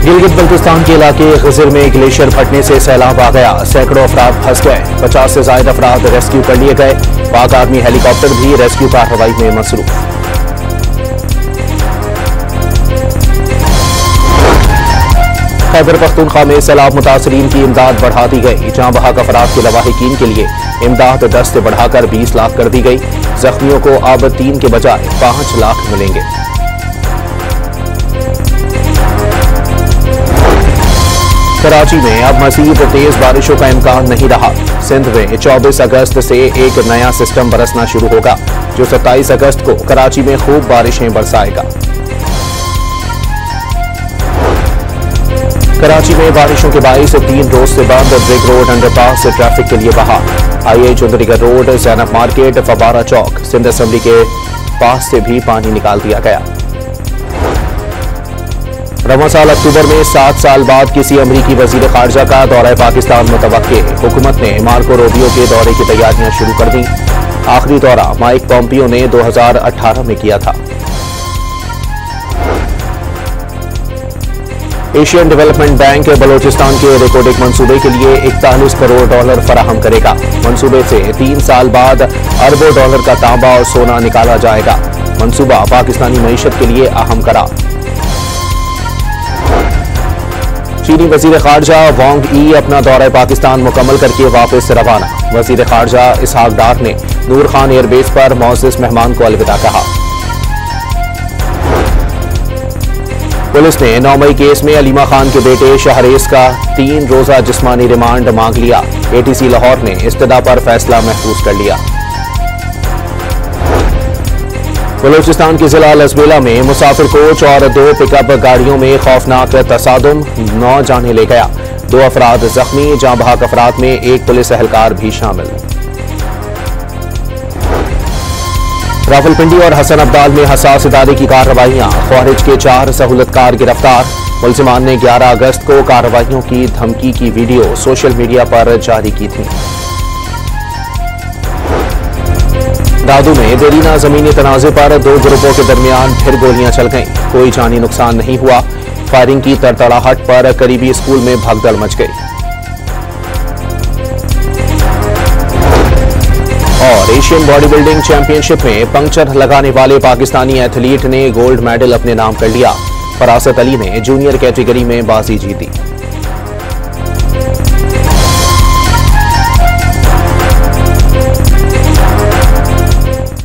गिलगित बल्तिस्तान के इलाके खिजर में ग्लेशियर फटने से सैलाब आ गया। सैकड़ों अफराद फंस गए। 50 से ज्यादा अफराद रेस्क्यू कर लिए गए। पाक आर्मी हेलीकॉप्टर भी रेस्क्यू कार्रवाई में मसरूफ। खैबर पख्तूनख्वा में सैलाब मुतासरीन की इमदाद बढ़ा दी गई। जहां बहाक अफराद के लवाहिकीन के लिए इमदाद 10 से बढ़ाकर 20 लाख कर दी गई। जख्मियों को अब 3 के बजाय 5 लाख मिलेंगे। कराची में अब मजीद तेज बारिशों का इम्कान नहीं रहा। सिंध में 24 अगस्त से एक नया सिस्टम बरसना शुरू होगा, जो 27 अगस्त को कराची में खूब बारिशें बरसाएगा। कराची में बारिशों के बाइस 3 रोज से बंद ब्रिक रोड अंडरपास से ट्रैफिक के लिए बहाल। आई चौधरीगढ़ रोड, जैनब मार्केट, फबारा चौक, सिंध असेंबली के पास से भी पानी निकाल दिया गया। रवां साल अक्टूबर में 7 साल बाद किसी अमरीकी वजीर खारजा का दौरा पाकिस्तान मुतवक्के। हुकूमत ने मार्को रूबियो के दौरे की तैयारियां शुरू कर दी। आखिरी दौरा माइक पॉम्पियो ने 2018 में किया था। एशियन डेवलपमेंट बैंक बलोचिस्तान के रिकॉर्डिक मंसूबे के लिए $41 करोड़ फराहम करेगा। मंसूबे से 3 साल बाद अरबों डॉलर का तांबा और सोना निकाला जाएगा। मंसूबा पाकिस्तानी मईशत के लिए अहम करार। चीनी वजीर खारजा वांग ई अपना दौरा पाकिस्तान मुकम्मल करके वापस रवाना। वजीर खारजा इसहाक डार ने नूर खान एयरबेस पर मौजूद मेहमान को अलविदा कहा। पुलिस ने 9 मई केस में अलीमा खान के बेटे शहरेज का 3 रोजा जिस्मानी रिमांड मांग लिया। ATC लाहौर ने इस्तदा पर फैसला महफूज कर लिया। बलूचिस्तान के जिला लसबेला में मुसाफिर कोच और 2 पिकअप गाड़ियों में खौफनाक तसादुम, 9 जानें ले गया। 2 अफराद जख्मी, जहां बहाक अफराद में 1 पुलिस एहलकार भी शामिल। रावलपिंडी और हसन अब्दाल में हसास इदारे की कार्रवाइयां। ख्वारिज के 4 सहूलतकार गिरफ्तार। मुलजिमान ने 11 अगस्त को कार्रवाइयों की धमकी की वीडियो सोशल मीडिया पर जारी की थी। दादू में देरीना जमीनी तनाजे पर 2 ग्रुपों के दरमियान फिर गोलियां चल गईं। कोई जानी नुकसान नहीं हुआ। फायरिंग की तड़तड़ाहट पर करीबी स्कूल में भगदड़ मच गई। और एशियन बॉडी बिल्डिंग चैंपियनशिप में पंक्चर लगाने वाले पाकिस्तानी एथलीट ने गोल्ड मेडल अपने नाम कर लिया। फरासत अली ने जूनियर कैटेगरी में बाजी जीती।